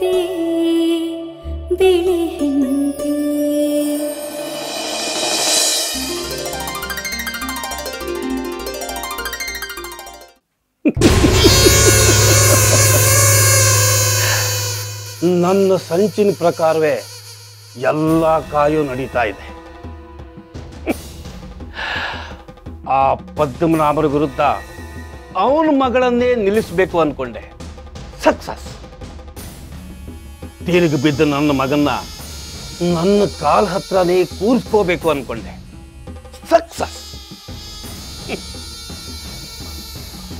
ಹೆಂಡತಿ ಬಿಳಿ ಹೆಂಡತಿ. ನನ್ನ ಸಂಚಿನ ಪ್ರಕಾರವೇ ಎಲ್ಲ ಕಾಯು ನಡೀತಾ ಇದೆ. ಆ ಪದ್ಮನಾಭರ ವಿರುದ್ಧ ಅವನ ಮಗಳನ್ನೇ ನಿಲ್ಲಿಸಬೇಕು ಅನ್ಕೊಂಡೆ. ಸಕ್ಸಸ್. ತಿರುಗಿ ಬಿದ್ದ ನನ್ನ ಮಗನ್ನ ನನ್ನ ಕಾಲ್ ಹತ್ರನೇ ಕೂರಿಸ್ಕೋಬೇಕು ಅನ್ಕೊಂಡೆ. ಸಕ್ಸಸ್.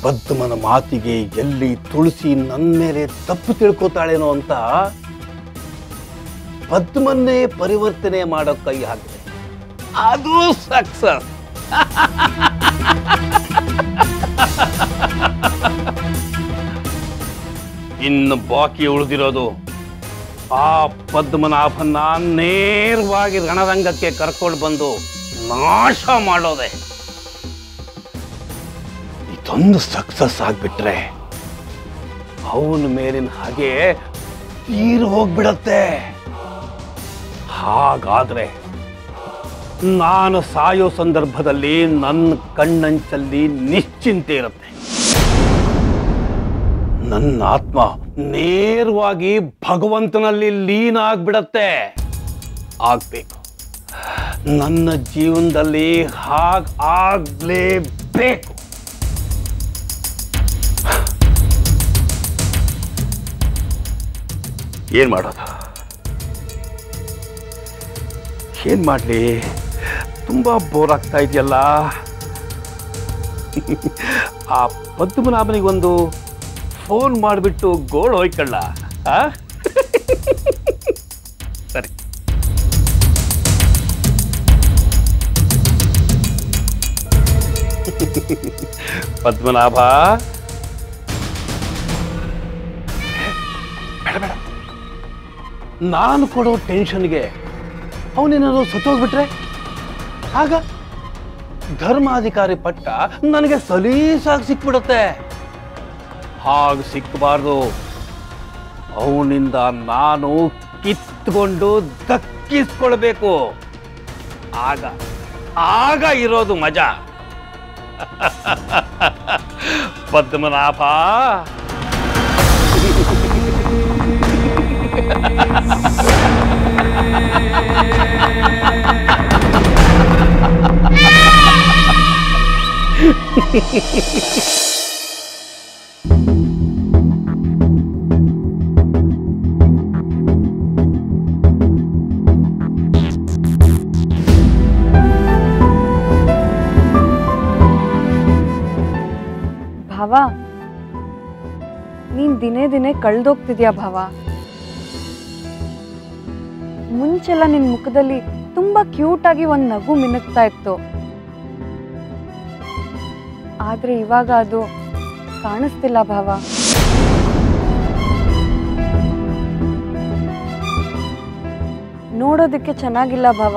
ಪದ್ಮನ ಮಾತಿಗೆ ಎಲ್ಲಿ ತುಳಸಿ ನನ್ನ ಮೇಲೆ ತಪ್ಪು ತಿಳ್ಕೊತಾಳೇನೋ ಅಂತ ಪದ್ಮನ್ನೇ ಪರಿವರ್ತನೆ ಮಾಡೋ ಕೈ ಹಾಕಿದೆ. ಅದು ಸಕ್ಸಸ್. ಇನ್ನು ಬಾಕಿ ಉಳಿದಿರೋದು ಆ ಪದ್ಮನಾಭನ್ನ ನೇರವಾಗಿ ರಣರಂಗಕ್ಕೆ ಕರ್ಕೊಂಡು ಬಂದು ನಾಶ ಮಾಡೋದೆ. ಇದೊಂದು ಸಕ್ಸಸ್ ಆಗ್ಬಿಟ್ರೆ ಅವನ ಮೇಲಿನ ಹಾಗೆ ತೀರು ಹೋಗ್ಬಿಡತ್ತೆ. ಹಾಗಾದ್ರೆ ನಾನು ಸಾಯೋ ಸಂದರ್ಭದಲ್ಲಿ ನನ್ನ ಕಣ್ಣಂಚಲ್ಲಿ ನಿಶ್ಚಿಂತೆ ಇರುತ್ತೆ. ನನ್ನ ಆತ್ಮ ನೇರವಾಗಿ ಭಗವಂತನಲ್ಲಿ ಲೀನ ಆಗ್ಬಿಡತ್ತೆ. ಆಗ್ಬೇಕು. ನನ್ನ ಜೀವನದಲ್ಲಿ ಹಾಗಾಗ್ಲೇಬೇಕು. ಏನ್ ಮಾಡೋದು? ಏನ್ ಮಾಡ್ಲಿ? ತುಂಬಾ ಬೋರ್ ಆಗ್ತಾ ಇದೆಯಲ್ಲ. ಆ ಪದ್ಮನಾಭನಿಗೊಂದು ಫೋನ್ ಮಾಡಿಬಿಟ್ಟು ಗೋಳು ಹೋಯ್ಕಳ್ಳ. ಸರಿ. ಪದ್ಮನಾಭ, ಬೇಡ ಬೇಡ, ನಾನು ಕೊಡೋ ಟೆನ್ಷನ್ಗೆ ಅವನೇನಾದ್ರು ಸತ್ತೋಗ್ಬಿಟ್ರೆ ಆಗ ಧರ್ಮಾಧಿಕಾರಿ ಪಟ್ಟ ನನಗೆ ಸಲೀಸಾಗಿ ಸಿಕ್ಬಿಡುತ್ತೆ. ಹಾಗೆ ಸಿಕ್ಕಬಾರ್ದು. ಅವನಿಂದ ನಾನು ಕಿತ್ಕೊಂಡು ದಕ್ಕಿಸ್ಕೊಳ್ಬೇಕು. ಆಗ ಆಗ ಇರೋದು ಮಜಾ. ಪದ್ಮನಾಭ, ಭಾವ, ನೀನ್ ದಿನೇ ದಿನೇ ಕಳ್ದೋಗ್ತಿದ್ಯಾ ಭಾವ. ಮುಂಚೆಲ್ಲ ನಿನ್ ಮುಖದಲ್ಲಿ ತುಂಬಾ ಕ್ಯೂಟ್ ಆಗಿ ಒಂದ್ ನಗು ಮಿನುಗ್ತಾ ಇತ್ತು. ಆದ್ರೆ ಇವಾಗ ಅದು ಕಾಣಿಸ್ತಿಲ್ಲ ಭಾವ. ನೋಡೋದಕ್ಕೆ ಚೆನ್ನಾಗಿಲ್ಲ ಭಾವ.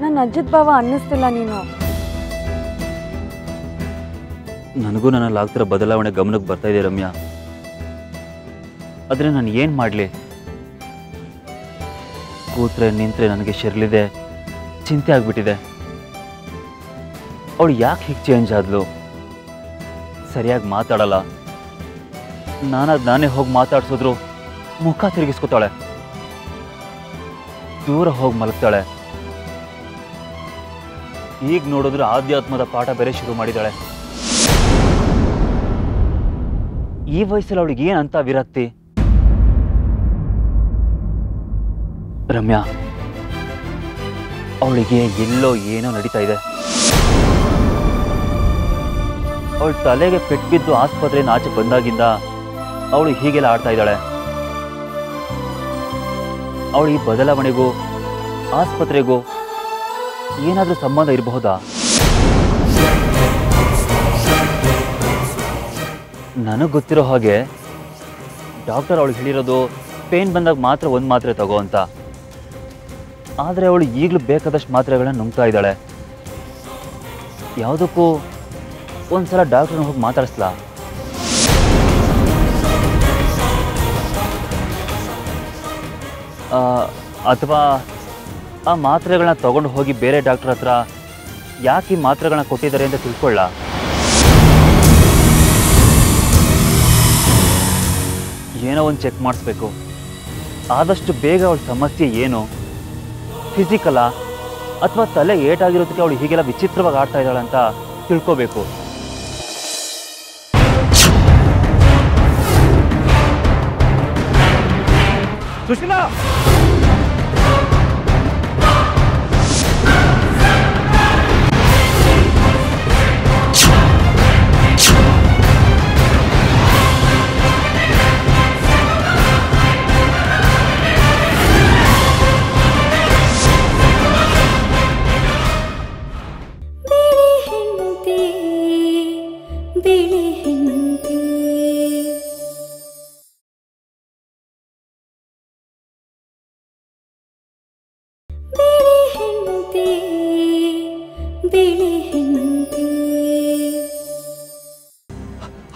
ನನ್ನ ಅಜ್ಜಿದ್ ಭಾವ ಅನ್ನಿಸ್ತಿಲ್ಲ ನೀನು. ನನಗೂ ನನ್ನಲ್ಲಿ ಆಗ್ತಿರೋ ಬದಲಾವಣೆ ಗಮನಕ್ಕೆ ಬರ್ತಾ ಇದೆ ರಮ್ಯಾ. ಆದರೆ ನಾನು ಏನು ಮಾಡಲಿ? ಕೂತ್ರೆ ನಿಂತ್ರೆ ನನಗೆ ಶಿರ್ಲಿದೆ, ಚಿಂತೆ ಆಗ್ಬಿಟ್ಟಿದೆ. ಅವಳು ಯಾಕೆ ಹೀಗೆ ಚೇಂಜ್ ಆದ್ಲು? ಸರಿಯಾಗಿ ಮಾತಾಡಲ್ಲ. ನಾನೇ ಹೋಗಿ ಮಾತಾಡ್ಸಿದ್ರು ಮುಖ ತಿರುಗಿಸ್ಕೊತಾಳೆ, ದೂರ ಹೋಗಿ ಮಲಗ್ತಾಳೆ. ಈಗ ನೋಡಿದ್ರೆ ಆಧ್ಯಾತ್ಮದ ಪಾಠ ಬೇರೆ ಶುರು ಮಾಡಿದಾಳೆ. ಈ ವಯಸ್ಸಲ್ಲಿ ಅವಳಿಗೆ ಏನಂತ ವಿರಕ್ತಿ? ರಮ್ಯಾ, ಅವಳಿಗೆ ಎಲ್ಲೋ ಏನೋ ನಡೀತಾ ಇದೆ. ಅವಳ ತಲೆಗೆ ಪೆಟ್ಟು ಬಿದ್ದು ಆಸ್ಪತ್ರೆಯಿಂದ ಆಚೆ ಬಂದಾಗಿಂದ ಅವಳು ಹೀಗೆಲ್ಲ ಆಡ್ತಾ ಇದ್ದಾಳೆ. ಅವಳು ಈ ಬದಲಾವಣೆಗೂ ಆಸ್ಪತ್ರೆಗೂ ಏನಾದರೂ ಸಂಬಂಧ ಇರಬಹುದಾ? ನನಗೆ ಗೊತ್ತಿರೋ ಹಾಗೆ ಡಾಕ್ಟರ್ ಅವಳಿಗೆ ಹೇಳಿರೋದು ಪೇನ್ ಬಂದಾಗ ಮಾತ್ರ ಒಂದು ಮಾತ್ರೆ ತಗೋ ಅಂತ. ಆದರೆ ಅವಳು ಈಗಲೂ ಬೇಕಾದಷ್ಟು ಮಾತ್ರೆಗಳನ್ನ ನುಂಗ್ತಾ ಇದ್ದಾಳೆ. ಯಾವುದಕ್ಕೂ ಒಂದ್ಸಲ ಡಾಕ್ಟರ್ನ ಹೋಗಿ ಮಾತಾಡಿಸ್ಲಾ? ಅಥವಾ ಆ ಮಾತ್ರೆಗಳನ್ನ ತಗೊಂಡು ಹೋಗಿ ಬೇರೆ ಡಾಕ್ಟರ್ ಹತ್ರ ಯಾಕೆ ಈ ಮಾತ್ರೆಗಳನ್ನ ಕೊಟ್ಟಿದ್ದಾರೆ ಅಂತ ತಿಳ್ಕೊಳ್ಳ. ಏನೋ ಒಂದು ಚೆಕ್ ಮಾಡಿಸ್ಬೇಕು. ಆದಷ್ಟು ಬೇಗ ಅವಳ ಸಮಸ್ಯೆ ಏನು, ಫಿಸಿಕಲಾ ಅಥವಾ ತಲೆ ಏಟಾಗಿರೋದಕ್ಕೆ ಅವಳು ಹೀಗೆಲ್ಲ ವಿಚಿತ್ರವಾಗಿ ಆಡ್ತಾ ಇದ್ದಾಳೆ ಅಂತ ತಿಳ್ಕೋಬೇಕು. ಸುಶೀಲಾ,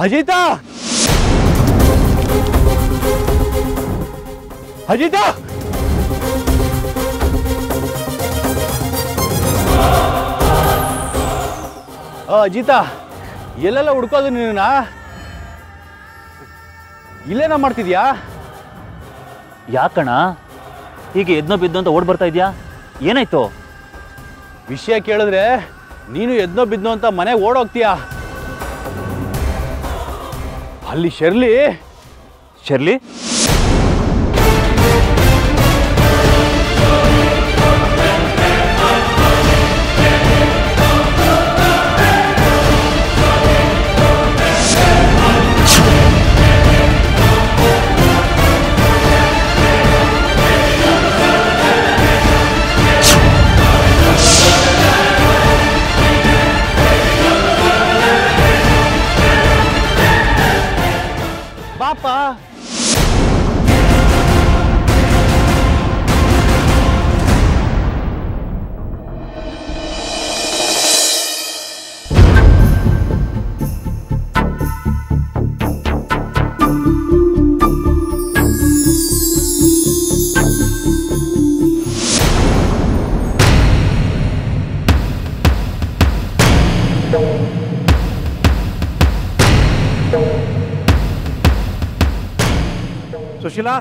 ಅಜಿತಾ, ಅಜಿತಾ, ಅಜಿತಾ, ಎಲ್ಲೆಲ್ಲ ಹುಡ್ಕೋದು ನೀನ? ಇಲ್ಲೇನ ಮಾಡ್ತಿದ್ಯಾ? ಯಾಕಣ್ಣ ಹೀಗೆ ಎದ್ನೋ ಬಿದ್ದು ಅಂತ ಓಡ್ ಬರ್ತಾ ಇದೆಯಾ? ಏನಾಯ್ತು? ವಿಷಯ ಕೇಳಿದ್ರೆ ನೀನು ಎದ್ನೋ ಬಿದ್ನೋ ಅಂತ ಮನೆಗೆ ಓಡೋಗ್ತೀಯಾ? ಅಲ್ಲಿ ಶರ್ಲಿ ಶರ್ಲಿ ಪಾಪ. ಸುಶೀಲಾ,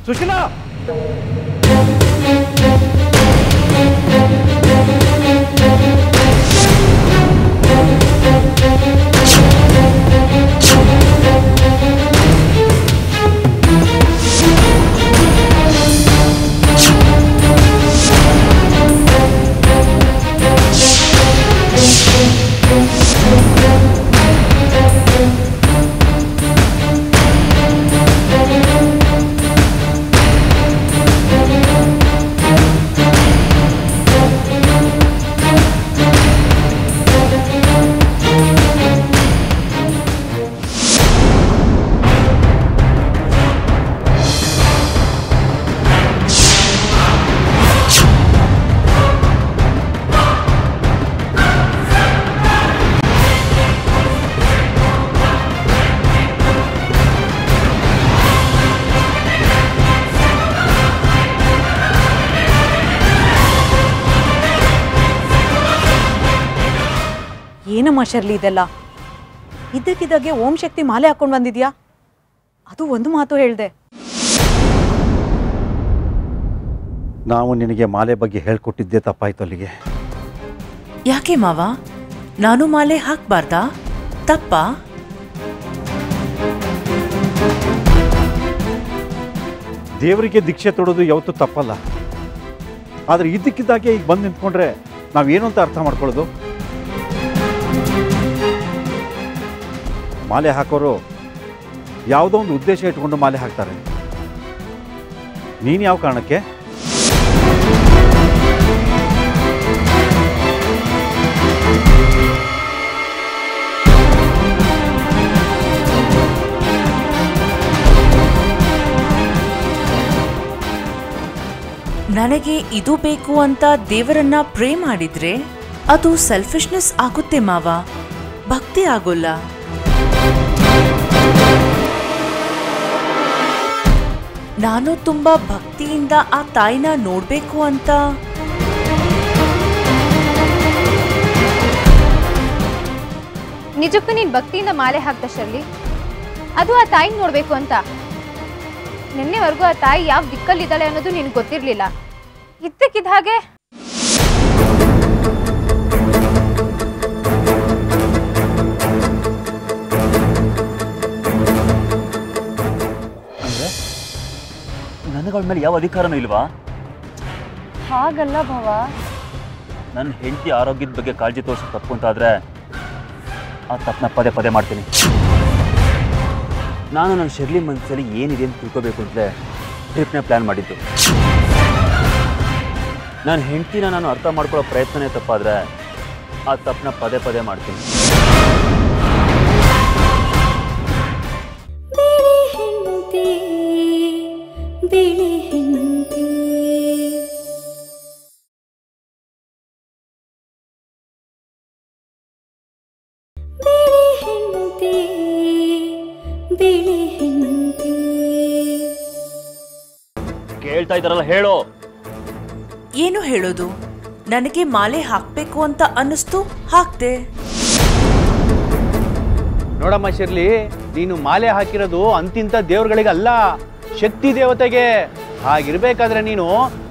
ಸುಶೀಲಾ, ಏನಮ್ಮ ಶರ್ಲಿ ಇದೆಲ್ಲ? ಇದ್ದಕ್ಕಿದ್ದಾಗೆ ಓಂ ಶಕ್ತಿ ಮಾಲೆ ಹಾಕೊಂಡು ಬಂದಿದ್ಯಾ? ಅದು ಒಂದು ಮಾತು ಹೇಳ್ದೆ. ನಾವು ನಿನಗೆ ಮಾಲೆ ಬಗ್ಗೆ ಹೇಳ್ಕೊಟ್ಟಿದ್ದೆ ತಪ್ಪಾಯ್ತು ಅಲ್ಲಿಗೆ. ಯಾಕೆ ಮಾವ, ನಾನು ಮಾಲೆ ಹಾಕ್ಬಾರ್ದಾ? ತಪ್ಪಾ? ದೇವರಿಗೆ ದೀಕ್ಷೆ ತೊಡೋದು ಯಾವತ್ತೂ ತಪ್ಪಲ್ಲ. ಆದರೆ ಇದ್ದಕ್ಕಿದ್ದಾಗೆ ಈಗ ಬಂದು ನಿಂತ್ಕೊಂಡ್ರೆ ನಾವೇನು ಅಂತ ಅರ್ಥ ಮಾಡ್ಕೊಳ್ಳೋದು? ಮಾಲೆ ಹಾಕೋರು ಯಾವುದೋ ಒಂದು ಉದ್ದೇಶ ಇಟ್ಕೊಂಡು ಮಾಲೆ ಹಾಕ್ತಾರೆ. ನೀನು ಯಾವ ಕಾರಣಕ್ಕೆ? ನನಗೆ ಇದು ಬೇಕು ಅಂತ ದೇವರನ್ನ ಪ್ರೇ ಮಾಡಿದ್ರೆ ಅದು ಸೆಲ್ಫಿಶ್ನೆಸ್ ಆಗುತ್ತೆ ಮಾವ, ಭಕ್ತಿ ಆಗೋಲ್ಲ. ನಾನು ತುಂಬಾ ಭಕ್ತಿಯಿಂದ ಆ ತಾಯಿನ ನೋಡ್ಬೇಕು ಅಂತ. ನಿಜಕ್ಕೂ ನೀನ್ ಭಕ್ತಿಯಿಂದ ಮಾಲೆ ಹಾಕ್ದ ಶರ್ಲಿ, ಅದು ಆ ತಾಯಿನ ನೋಡ್ಬೇಕು ಅಂತ. ನಿನ್ನೆವರೆಗೂ ಆ ತಾಯಿ ಯಾವ ದಿಕ್ಕಲ್ಲಿದ್ದಾಳೆ ಅನ್ನೋದು ನಿನ್ಗೆ ಗೊತ್ತಿರ್ಲಿಲ್ಲ. ಇದ್ದಕ್ಕಿದ್ದ ಹಾಗೆ ಅಂದ್ರೆ ನನಗಳ ಮೇಲೆ ಯಾವ ಅಧಿಕಾರನೂ ಇಲ್ವಾ? ಹಾಗಲ್ಲ ಭವ. ನನ್ನ ಹೆಂಡತಿ ಆರೋಗ್ಯದ ಬಗ್ಗೆ ಕಾಳಜಿ ತೋರಿಸೋ ತಪ್ಪು ಅಂತಾದರೆ ಆ ತಪ್ಪನ್ನ ಪದೇ ಪದೇ ಮಾಡ್ತೀನಿ. ನಾನು ನನ್ನ ಶರ್ಲಿ ಮನಸ್ಸಲ್ಲಿ ಏನಿದೆ ಅಂತ ತಿಳ್ಕೋಬೇಕು ಅಂತಲೇ ಟ್ರಿಪ್ನ ಪ್ಲ್ಯಾನ್ ಮಾಡಿದ್ದು. ನನ್ನ ಹೆಂಡತಿನ ನಾನು ಅರ್ಥ ಮಾಡ್ಕೊಳ್ಳೋ ಪ್ರಯತ್ನನೇ ತಪ್ಪಾದರೆ ಆ ತಪ್ಪನ್ನ ಪದೇ ಪದೇ ಮಾಡ್ತೀನಿ. ಬಿಳಿ ಹೆಂಡತಿ ಬಿಳಿ ಹೆಂಡತಿ ಬಿಳಿ ಹೆಂಡತಿ ಬಿಳಿ ಹೆಂಡತಿ ಕೇಳ್ತಾ ಇದ್ದಾರಲ್ಲ, ಹೇಳೋ. ಏನು ಹೇಳೋದು? ನನಗೆ ಮಾಲೆ ಹಾಕ್ಬೇಕು ಅಂತ ಅನ್ನಿಸ್ತು, ಹಾಕ್ದೆ. ನೋಡಮ್ಮ ಶಿರ್ಲಿ, ನೀನು ಮಾಲೆ ಹಾಕಿರೋದು ಅಂತಿಂತ ದೇವ್ರುಗಳಿಗಲ್ಲ, ಶಕ್ತಿ ದೇವತೆಗೆ. ಹಾಗಿರ್ಬೇಕಾದ್ರೆ ನೀನು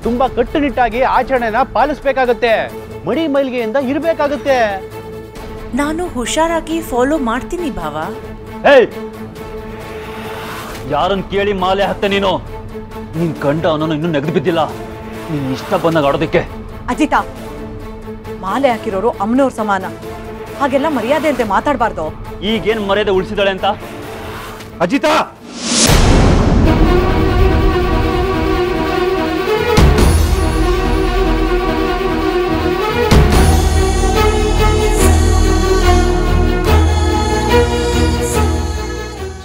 ತುಂಬಾ ಕಟ್ಟುನಿಟ್ಟಾಗಿ ಆಚರಣೆನ ಪಾಲಿಸ್ಬೇಕಾಗತ್ತೆ, ಮಡಿ ಮೈಲಿಗೆಯಿಂದ ಇರ್ಬೇಕಾಗತ್ತೆ. ನಾನು ಹುಷಾರಾಗಿ ಫಾಲೋ ಮಾಡ್ತೀನಿ ಭಾವ. ಯಾರನ್ನು ಕೇಳಿ ಮಾಲೆ ಹಾಕ್ತೆ ನೀನು? ನಿನ್ ಗಂಡ ಅವನನ್ನು ಇನ್ನೂ ನೆಗೆದು ಬಿದ್ದಿಲ್ಲ, ನೀನ್ ಇಷ್ಟ ಬಂದಾಗ ಆಡೋದಕ್ಕೆ. ಅಜಿತಾ, ಮಾಲೆ ಹಾಕಿರೋರು ಅಮ್ಮನವ್ರ ಸಮಾನ, ಹಾಗೆಲ್ಲ ಮರ್ಯಾದೆ ಅಂತೆ ಮಾತಾಡಬಾರ್ದು. ಈಗೇನ್ ಮರ್ಯಾದೆ ಉಳಿಸಿದಾಳೆ ಅಂತ? ಅಜಿತಾ,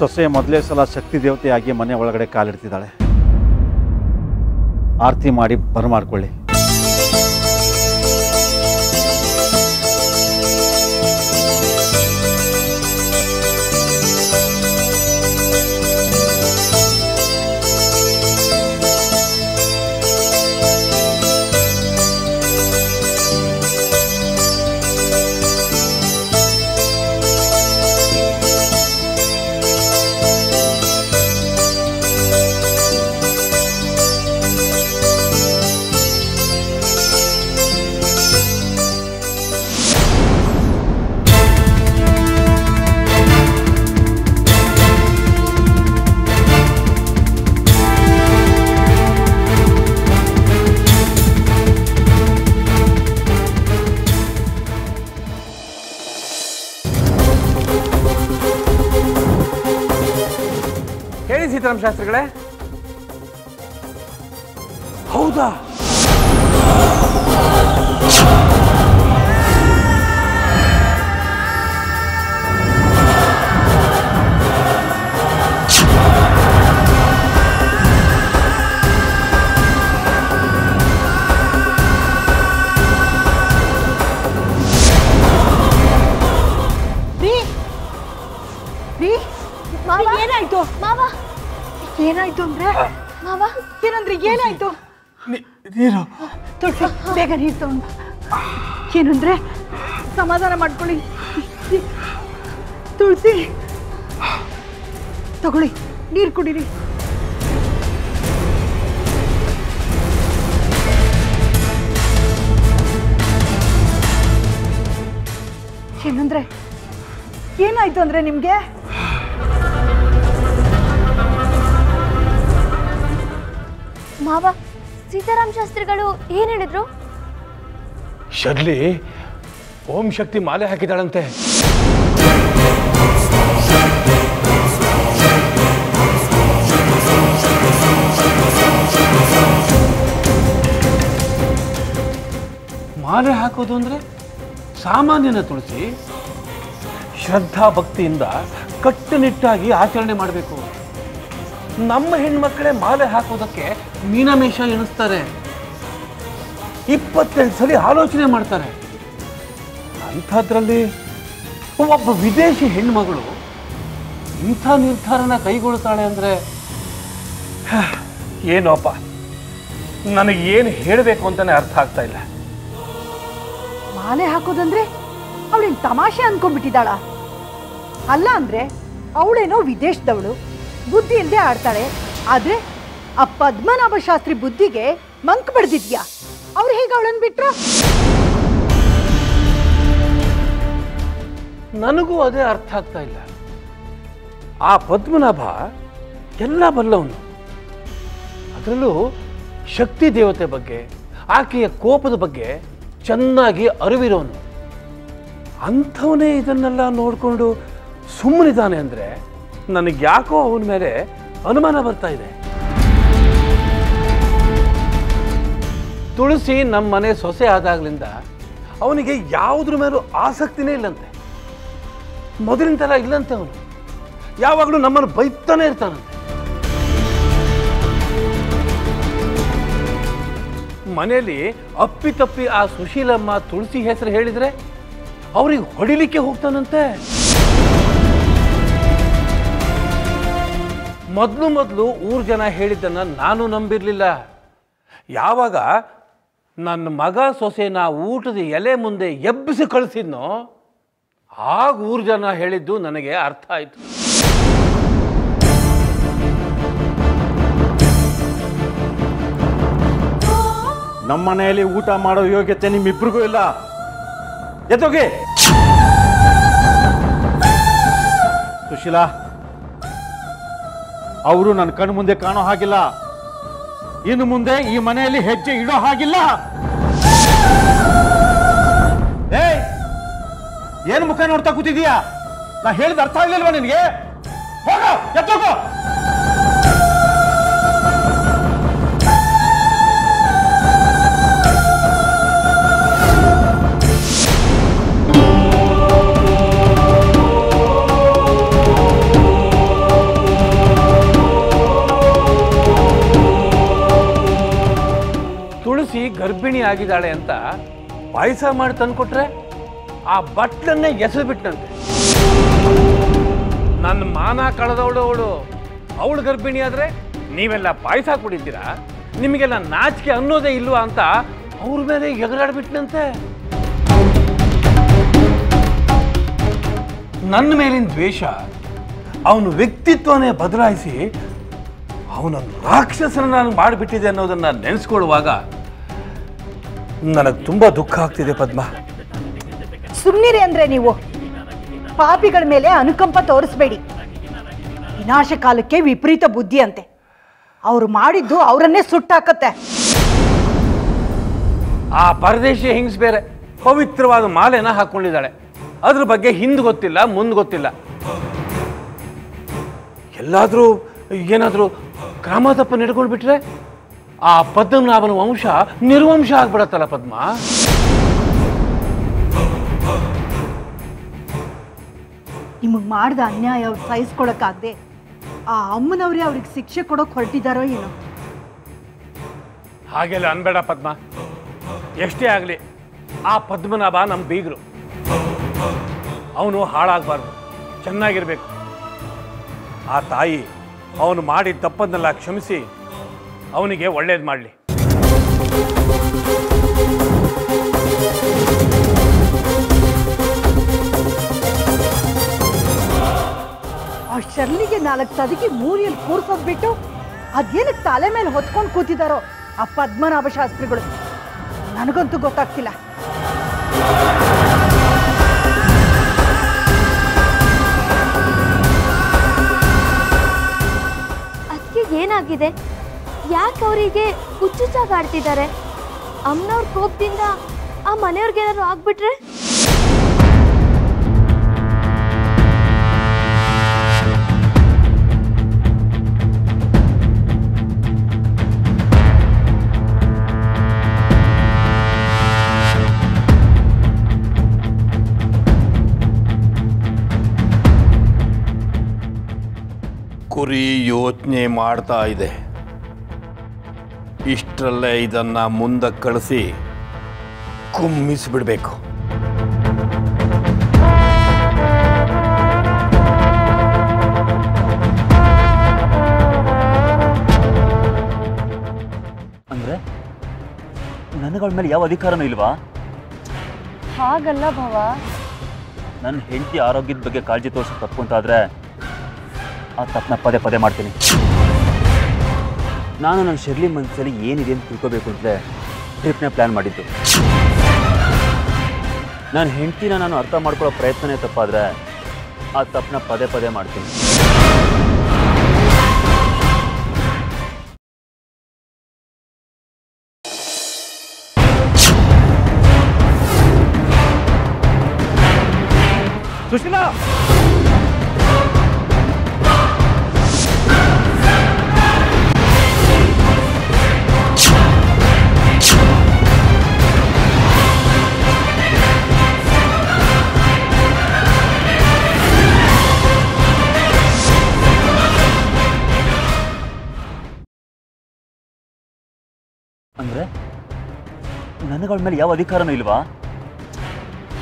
ಸೊಸೆ ಮೊದಲೇ ಸಲ ಶಕ್ತಿ ದೇವತೆಯಾಗಿ ಮನೆ ಒಳಗಡೆ ಕಾಲಿಡ್ತಿದ್ದಾಳೆ. ಆರತಿ ಮಾಡಿ ಬರಮಾಡ್ಕೊಳ್ಳಿ. ಹೇಳಿ ಸೀತಾರಾಮ ಶಾಸ್ತ್ರಿಗಳೇ. ಹೌದಾ? ಏನಾಯ್ತು ಮಾವ? ಏನಾಯ್ತು ಅಂದ್ರೆ ಮಾವ? ಏನಂದ್ರೆ ಏನಾಯ್ತು? ನೀರು ತುಳಸಿ, ಬೇಗ ನೀರು ತಗೊಂಡು. ಏನಂದ್ರೆ ಸಮಾಧಾನ ಮಾಡ್ಕೊಳ್ಳಿ. ತುಳಸಿ ತಗೊಳ್ಳಿ, ನೀರು ಕುಡೀರಿ. ಏನಂದ್ರೆ ಏನಾಯ್ತು ಅಂದ್ರೆ ನಿಮ್ಗೆ? ಮಾವ, ಸೀತಾರಾಮ ಶಾಸ್ತ್ರಿಗಳು ಏನ್ ಹೇಳಿದ್ರು? ಶರ್ಲಿ ಓಂ ಶಕ್ತಿ ಮಾಲೆ ಹಾಕಿದಾಳಂತೆ. ಮಾಲೆ ಹಾಕೋದು ಅಂದ್ರೆ ಸಾಮಾನ್ಯನ ತುಳಸಿ. ಶ್ರದ್ಧಾ ಭಕ್ತಿಯಿಂದ ಕಟ್ಟುನಿಟ್ಟಾಗಿ ಆಚರಣೆ ಮಾಡಬೇಕು. ನಮ್ಮ ಹೆಣ್ಮಕ್ಳೇ ಮಾಲೆ ಹಾಕೋದಕ್ಕೆ ಮೀನಮೇಷ ಎಣಿಸ್ತಾರೆ, 28 ಸಲ ಆಲೋಚನೆ ಮಾಡ್ತಾರೆ. ಅಂಥದ್ರಲ್ಲಿ ಒಬ್ಬ ವಿದೇಶಿ ಹೆಣ್ಮಗಳು ಇಂಥ ನಿರ್ಧಾರನ ಕೈಗೊಳ್ತಾಳೆ ಅಂದ್ರೆ ಏನೋಪ್ಪ, ನನಗೇನು ಹೇಳಬೇಕು ಅಂತಾನೆ ಅರ್ಥ ಆಗ್ತಾ ಇಲ್ಲ. ಮಾಲೆ ಹಾಕೋದಂದ್ರೆ ಅವಳೇನು ತಮಾಷೆ ಅನ್ಕೊಂಡ್ಬಿಟ್ಟಿದ್ದಾಳ? ಅಲ್ಲ ಅಂದ್ರೆ ಅವಳೇನೋ ವಿದೇಶದವಳು, ಬುದ್ಧಿ ಇಲ್ಲದೆ ಆಡ್ತಾಳೆ. ಆದ್ರೆ ಆ ಪದ್ಮನಾಭ ಶಾಸ್ತ್ರಿ ಬುದ್ಧಿಗೆ ಮಂಕ್ ಬಡ್ದಿದ್ಯಾ? ಅವ್ರು ಹೇಗೆ ಅವಳನ್ನು ಬಿಟ್ರು? ನನಗೂ ಅದೇ ಅರ್ಥ ಆಗ್ತಾ ಇಲ್ಲ. ಆ ಪದ್ಮನಾಭ ಎಲ್ಲ ಬಲ್ಲವನು, ಅದರಲ್ಲೂ ಶಕ್ತಿ ದೇವತೆ ಬಗ್ಗೆ, ಆಕೆಯ ಕೋಪದ ಬಗ್ಗೆ ಚೆನ್ನಾಗಿ ಅರಿವಿರೋನು. ಅಂಥವನೇ ಇದನ್ನೆಲ್ಲ ನೋಡಿಕೊಂಡು ಸುಮ್ಮನಿದ್ದಾನೆ ಅಂದರೆ ನನಗೆ ಯಾಕೋ ಅವನ ಮೇಲೆ ಅನುಮಾನ ಬರ್ತಾ ಇದೆ. ತುಳಸಿ ನಮ್ಮ ಮನೆ ಸೊಸೆ ಆದಾಗ್ಲಿಂದ ಅವನಿಗೆ ಯಾವುದ್ರ ಮೇಲೂ ಆಸಕ್ತಿನೇ ಇಲ್ಲಂತೆ. ಮೊದಲಿನ ಥರ ಇಲ್ಲಂತೆ. ಅವನು ಯಾವಾಗಲೂ ನಮ್ಮನ್ನು ಬೈತಾನೆ ಇರ್ತಾನಂತೆ. ಮನೆಯಲ್ಲಿ ಅಪ್ಪಿತಪ್ಪಿ ಆ ಸುಶೀಲಮ್ಮ ತುಳಸಿ ಹೆಸರು ಹೇಳಿದ್ರೆ ಅವ್ರಿಗೆ ಹೊಡಿಲಿಕ್ಕೆ ಹೋಗ್ತಾನಂತೆ. ಮೊದಲು ಊರ್ ಜನ ಹೇಳಿದ್ದನ್ನ ನಾನು ನಂಬಿರ್ಲಿಲ್ಲ. ಯಾವಾಗ ನನ್ನ ಮಗ ಸೊಸೆನ ಊಟದ ಎಲೆ ಮುಂದೆ ಎಬ್ಬಿಸಿ ಕಳಿಸಿದ್ನೋ ಆಗ ಊರ್ ಜನ ಹೇಳಿದ್ದು ನನಗೆ ಅರ್ಥ ಆಯ್ತು. ನಮ್ಮ ಮನೆಯಲ್ಲಿ ಊಟ ಮಾಡೋ ಯೋಗ್ಯತೆ ನಿಮ್ಮಿಬ್ರಿಗೂ ಇಲ್ಲ. ಎತ್ತೋಗಿ ಸುಶೀಲಾ, ಅವರು ನನ್ನ ಕಣ್ಣು ಮುಂದೆ ಕಾಣೋ ಹಾಗಿಲ್ಲ. ಇನ್ನು ಮುಂದೆ ಈ ಮನೆಯಲ್ಲಿ ಹೆಜ್ಜೆ ಇಡೋ ಹಾಗಿಲ್ಲ. ಏಯ್, ಏನು ಮುಖ ನೋಡ್ತಾ ಕೂತಿದೀಯಾ? ನಾ ಹೇಳಿದ ಅರ್ಥ ಆಗ್ಲಿಲ್ವಾ ನಿನಗೆ? ಹೋಗೋ, ಎತ್ತೋಗೋ. ತುಳಸಿ ಗರ್ಭಿಣಿ ಆಗಿದ್ದಾಳೆ ಅಂತ ಪಾಯಸ ಮಾಡಿ ತಂದ್ಕೊಟ್ರೆ ಆ ಬಟ್ಲನ್ನೇ ಎಸೆದು ಬಿಟ್ಟಂತೆ. ನನ್ನ ಮಾನ ಕಳೆದವಳು ಅವಳು ಗರ್ಭಿಣಿ ಆದ್ರೆ ನೀವೆಲ್ಲ ಪಾಯಸ ಕುಡಿತೀರಾ, ನಿಮಗೆಲ್ಲ ನಾಚಿಕೆ ಅನ್ನೋದೇ ಇಲ್ವಾ ಅಂತ ಅವ್ರ ಮೇಲೆ ಎಗರಾಡ್ಬಿಟ್ನಂತೆ. ನನ್ನ ಮೇಲಿನ ದ್ವೇಷ ಅವನ ವ್ಯಕ್ತಿತ್ವನೇ ಬದಲಾಯಿಸಿ ಅವನನ್ನು ರಾಕ್ಷಸನ ನಾನು ಮಾಡಿಬಿಟ್ಟಿದೆ ಅನ್ನೋದನ್ನ ನೆನೆಸ್ಕೊಳ್ಳುವಾಗ ನನಗೆ ತುಂಬಾ ದುಃಖ ಆಗ್ತಿದೆ. ಪದ್ಮ, ಸುಮ್ನಿರಿ ಅಂದ್ರೆ ನೀವು. ಪಾಪಿಗಳ ಮೇಲೆ ಅನುಕಂಪ ತೋರಿಸ್ಬೇಡಿ. ವಿನಾಶ ಕಾಲಕ್ಕೆ ವಿಪರೀತ ಬುದ್ಧಿ ಅಂತೆ. ಅವ್ರು ಮಾಡಿದ್ದು ಅವರನ್ನೇ ಸುಟ್ಟಾಕತ್ತೆ. ಆ ಪರದೇಶಿ ಹೆಂಗ್ಸ್ ಬೇರೆ ಪವಿತ್ರವಾದ ಮಾಲೆನ ಹಾಕೊಂಡಿದ್ದಾಳೆ. ಅದ್ರ ಬಗ್ಗೆ ಹಿಂದ್ ಗೊತ್ತಿಲ್ಲ, ಮುಂದ್ ಗೊತ್ತಿಲ್ಲ. ಎಲ್ಲಾದ್ರೂ ಏನಾದ್ರೂ ಕ್ರಮ ತಪ್ಪ ನಡ್ಕೊಂಡು ಬಿಟ್ರೆ ಆ ಪದ್ಮನಾಭನ ವಂಶ ನಿರ್ವಂಶ ಆಗ್ಬಿಡತ್ತಲ್ಲ ಪದ್ಮ. ನಿಮಗ್ ಮಾಡ್ದ ಅನ್ಯಾಯ ಅವ್ರು ಸಹಿಸ್ಕೊಳಕ್ಕಾಗದೆ ಆ ಅಮ್ಮನವ್ರೆ ಅವ್ರಿಗೆ ಶಿಕ್ಷೆ ಕೊಡೋಕ್ ಹೊರಟಿದಾರೋ ಏನೋ. ಹಾಗೆಲ್ಲ ಅನ್ಬೇಡ ಪದ್ಮ. ಎಷ್ಟೇ ಆಗಲಿ ಆ ಪದ್ಮನಾಭ ನಮ್ಮ ಬೀಗರು. ಅವನು ಹಾಳಾಗಬಾರ್ದು, ಚೆನ್ನಾಗಿರ್ಬೇಕು. ಆ ತಾಯಿ ಅವನು ಮಾಡಿದ ತಪ್ಪನ್ನೆಲ್ಲ ಕ್ಷಮಿಸಿ ಅವನಿಗೆ ಒಳ್ಳೇದು ಮಾಡಲಿ. ಆ ಶರ್ಲಿಗೆ 4 ಸದಿಗೆ ಮೂರಿಯಲ್ಲಿ ಕೂರ್ಸೋದ್ಬಿಟ್ಟು ಅದೇನಕ್ಕೆ ತಲೆ ಮೇಲೆ ಹೊತ್ಕೊಂಡು ಕೂತಿದಾರೋ ಆ ಪದ್ಮನಾಭ ಶಾಸ್ತ್ರಿಗಳು, ನನಗಂತೂ ಗೊತ್ತಾಗ್ತಿಲ್ಲ. ಅದಕ್ಕೆ ಏನಾಗಿದೆ? ಯಾಕೆ ಅವರಿಗೆ ಹುಚ್ಚುಚ್ಚಾಗಿ ಆಡ್ತಿದ್ದಾರೆ? ಅಮ್ಮನವ್ರ ಕೋಪದಿಂದ ಆ ಮನೆಯವ್ರಿಗೇನಾದ್ರು ಆಗ್ಬಿಟ್ರೆ? ಕುರಿ ಯೋಚನೆ ಮಾಡ್ತಾ ಇದೆ. ಇಷ್ಟರಲ್ಲೇ ಇದನ್ನ ಮುಂದಕ್ಕೆ ಕಳಿಸಿ ಕುಮ್ಮಿಸಿಬಿಡ್ಬೇಕು. ನನಗಳ ಮೇಲೆ ಯಾವ ಅಧಿಕಾರನೂ ಇಲ್ವಾ? ಹಾಗಲ್ಲ ಭವ. ನನ್ನ ಹೆಂಡತಿ ಆರೋಗ್ಯದ ಬಗ್ಗೆ ಕಾಳಜಿ ತೋರಿಸೋ ತಪ್ಪು ಅಂತಾದರೆ ಆ ತಪ್ಪನ್ನ ಪದೇ ಪದೇ ಮಾಡ್ತೀನಿ. ನಾನು ನನ್ನ ಶರ್ಲಿ ಮನಸ್ಸಲ್ಲಿ ಏನಿದೆ ಅಂತ ತಿಳ್ಕೋಬೇಕು ಅಂತಲೇ ಟ್ರಿಪ್ನೇ ಪ್ಲ್ಯಾನ್ ಮಾಡಿದ್ದು. ನನ್ನ ಹೆಂಡತಿನ ನಾನು ಅರ್ಥ ಮಾಡ್ಕೊಳ್ಳೋ ಪ್ರಯತ್ನನೇ ತಪ್ಪಾದರೆ ಆ ತಪ್ಪನ್ನ ಪದೇ ಪದೇ ಮಾಡ್ತೀನಿ. ಸುಶೀಲಾ, ಅಂದರೆ ನನಗಳ ಮೇಲೆ ಯಾವ ಅಧಿಕಾರನೂ ಇಲ್ವಾ?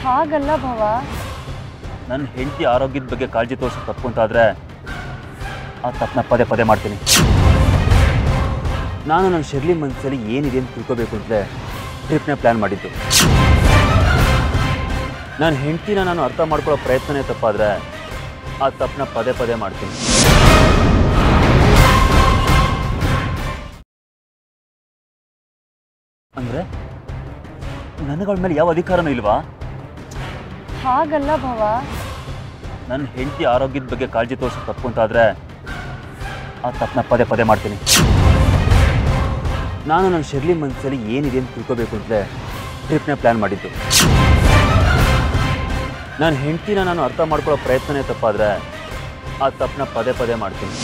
ಹಾಗಲ್ಲ ಭವ. ನನ್ನ ಹೆಂಡತಿ ಆರೋಗ್ಯದ ಬಗ್ಗೆ ಕಾಳಜಿ ತೋರಿಸೋ ತಪ್ಪು ಅಂತಾದರೆ ಆ ತಪ್ಪನ್ನ ಪದೇ ಪದೇ ಮಾಡ್ತೀನಿ. ನಾನು ನನ್ನ ಶರ್ಲಿ ಮನಸ್ಸಲ್ಲಿ ಏನಿದೆ ಅಂತ ತಿಳ್ಕೋಬೇಕು ಅಂತಲೇ ಟ್ರಿಪ್ನೇ ಪ್ಲ್ಯಾನ್ ಮಾಡಿದ್ದು. ನನ್ನ ಹೆಂಡತಿನ ನಾನು ಅರ್ಥ ಮಾಡ್ಕೊಳ್ಳೋ ಪ್ರಯತ್ನನೇ ತಪ್ಪಾದರೆ ಆ ತಪ್ಪನ್ನ ಪದೇ ಪದೇ ಮಾಡ್ತೀನಿ. ಅಂದರೆ ನನಗಳ ಮೇಲೆ ಯಾವ ಅಧಿಕಾರನೂ ಇಲ್ವಾ? ಹಾಗಲ್ಲ ಭವ. ನನ್ನ ಹೆಂಡತಿ ಆರೋಗ್ಯದ ಬಗ್ಗೆ ಕಾಳಜಿ ತೋರಿಸೋ ತಪ್ಪು ಅಂತಾದರೆ ಆ ತಪ್ಪನ್ನ ಪದೇ ಪದೇ ಮಾಡ್ತೀನಿ. ನಾನು ನನ್ನ ಶರ್ಲಿ ಮನಸ್ಸಲ್ಲಿ ಏನಿದೆ ಅಂತ ತಿಳ್ಕೋಬೇಕು ಅಂತಲೇ ಟ್ರಿಪ್ನೇ ಪ್ಲ್ಯಾನ್ ಮಾಡಿದ್ದು. ನನ್ನ ಹೆಂಡತಿನ ನಾನು ಅರ್ಥ ಮಾಡ್ಕೊಳ್ಳೋ ಪ್ರಯತ್ನನೇ ತಪ್ಪಾದರೆ ಆ ತಪ್ಪನ್ನ ಪದೇ ಪದೇ ಮಾಡ್ತೀನಿ.